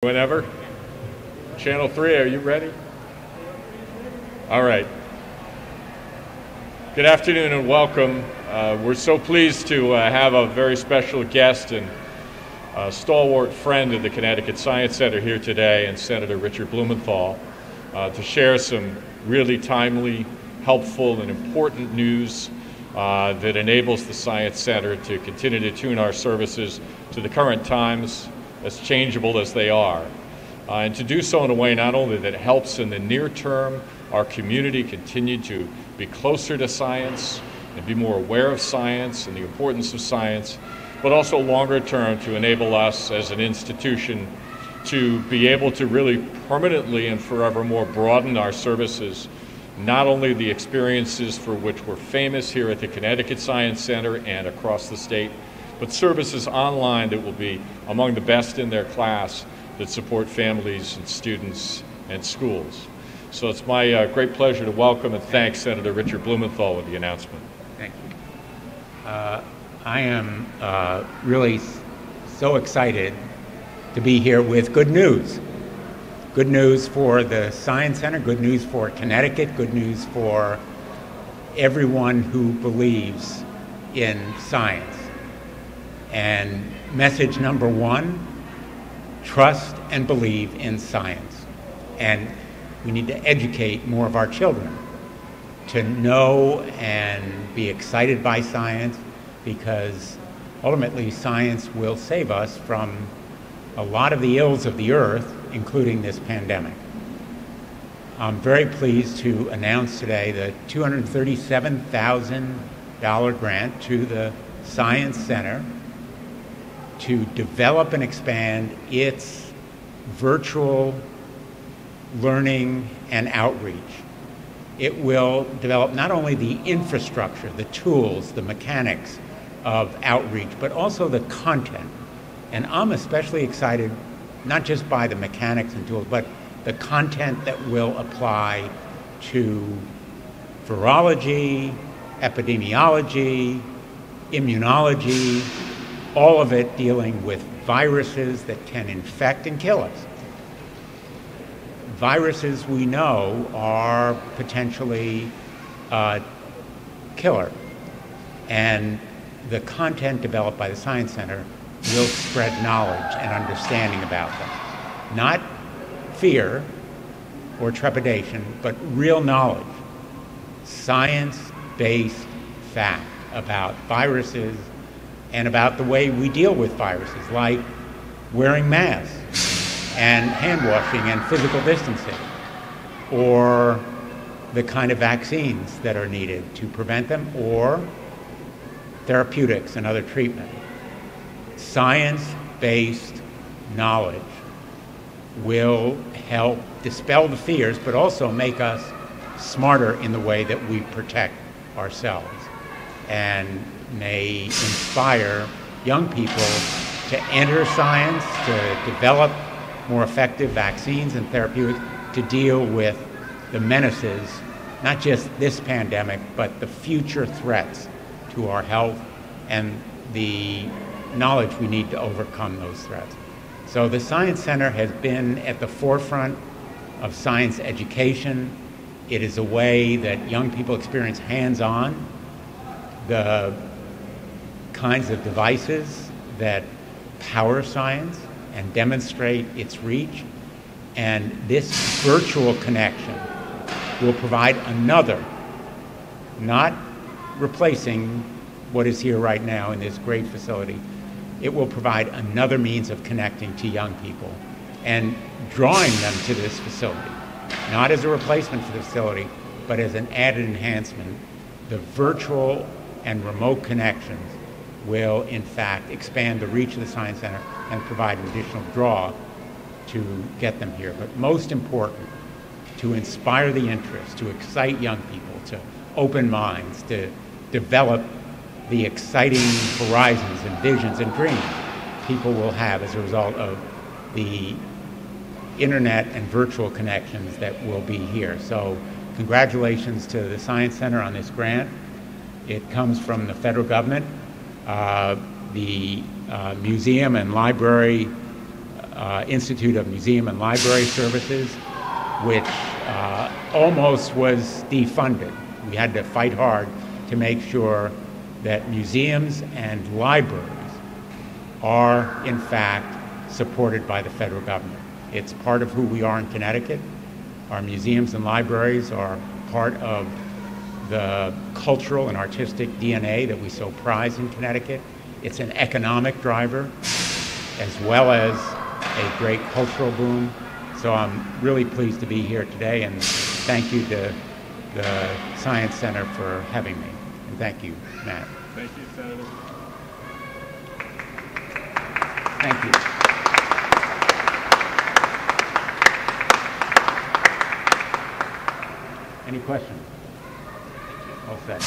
Whenever. Channel 3, are you ready? All right. Good afternoon and welcome. We're so pleased to have a very special guest and a stalwart friend of the Connecticut Science Center here today, and Senator Richard Blumenthal, to share some really timely, helpful, and important news that enables the Science Center to continue to tune our services to the current times, as changeable as they are, and to do so in a way not only that helps in the near term our community continue to be closer to science and be more aware of science and the importance of science, but also longer term to enable us as an institution to be able to really permanently and forevermore broaden our services, not only the experiences for which we're famous here at the Connecticut Science Center and across the state, but services online that will be among the best in their class that support families and students and schools. So it's my great pleasure to welcome and thank Senator Richard Blumenthal with the announcement. Thank you. I am really so excited to be here with good news. Good news for the Science Center, good news for Connecticut, good news for everyone who believes in science. And message number one, trust and believe in science. And we need to educate more of our children to know and be excited by science, because ultimately science will save us from a lot of the ills of the earth, including this pandemic. I'm very pleased to announce today the $237,000 grant to the Science Center to develop and expand its virtual learning and outreach. It will develop not only the infrastructure, the tools, the mechanics of outreach, but also the content. And I'm especially excited not just by the mechanics and tools, but the content that will apply to virology, epidemiology, immunology, all of it dealing with viruses that can infect and kill us. Viruses, we know, are potentially killer. And the content developed by the Science Center will spread knowledge and understanding about them. Not fear or trepidation, but real knowledge. Science-based fact about viruses and about the way we deal with viruses, like wearing masks and hand washing and physical distancing, or the kind of vaccines that are needed to prevent them, or therapeutics and other treatment. Science-based knowledge will help dispel the fears, but also make us smarter in the way that we protect ourselves, and may inspire young people to enter science, to develop more effective vaccines and therapeutics to deal with the menaces, not just this pandemic, but the future threats to our health and the knowledge we need to overcome those threats. So the Science Center has been at the forefront of science education. It is a way that young people experience hands-on the kinds of devices that power science and demonstrate its reach. And this virtual connection will provide another, not replacing what is here right now in this great facility. It will provide another means of connecting to young people and drawing them to this facility, not as a replacement for the facility, but as an added enhancement. The virtual and remote connections will, in fact, expand the reach of the Science Center and provide an additional draw to get them here. But most important, to inspire the interest, to excite young people, to open minds, to develop the exciting horizons and visions and dreams people will have as a result of the internet and virtual connections that will be here. So congratulations to the Science Center on this grant. It comes from the federal government. The museum and library Institute of Museum and Library Services, which almost was defunded. We had to fight hard to make sure that museums and libraries are, in fact, supported by the federal government. It's part of who we are in Connecticut. Our museums and libraries are part of the cultural and artistic DNA that we so prize in Connecticut. It's an economic driver as well as a great cultural boom. So I'm really pleased to be here today, and thank you to the Science Center for having me. And thank you, Matt. Thank you, Senator. Thank you. Any questions? All set.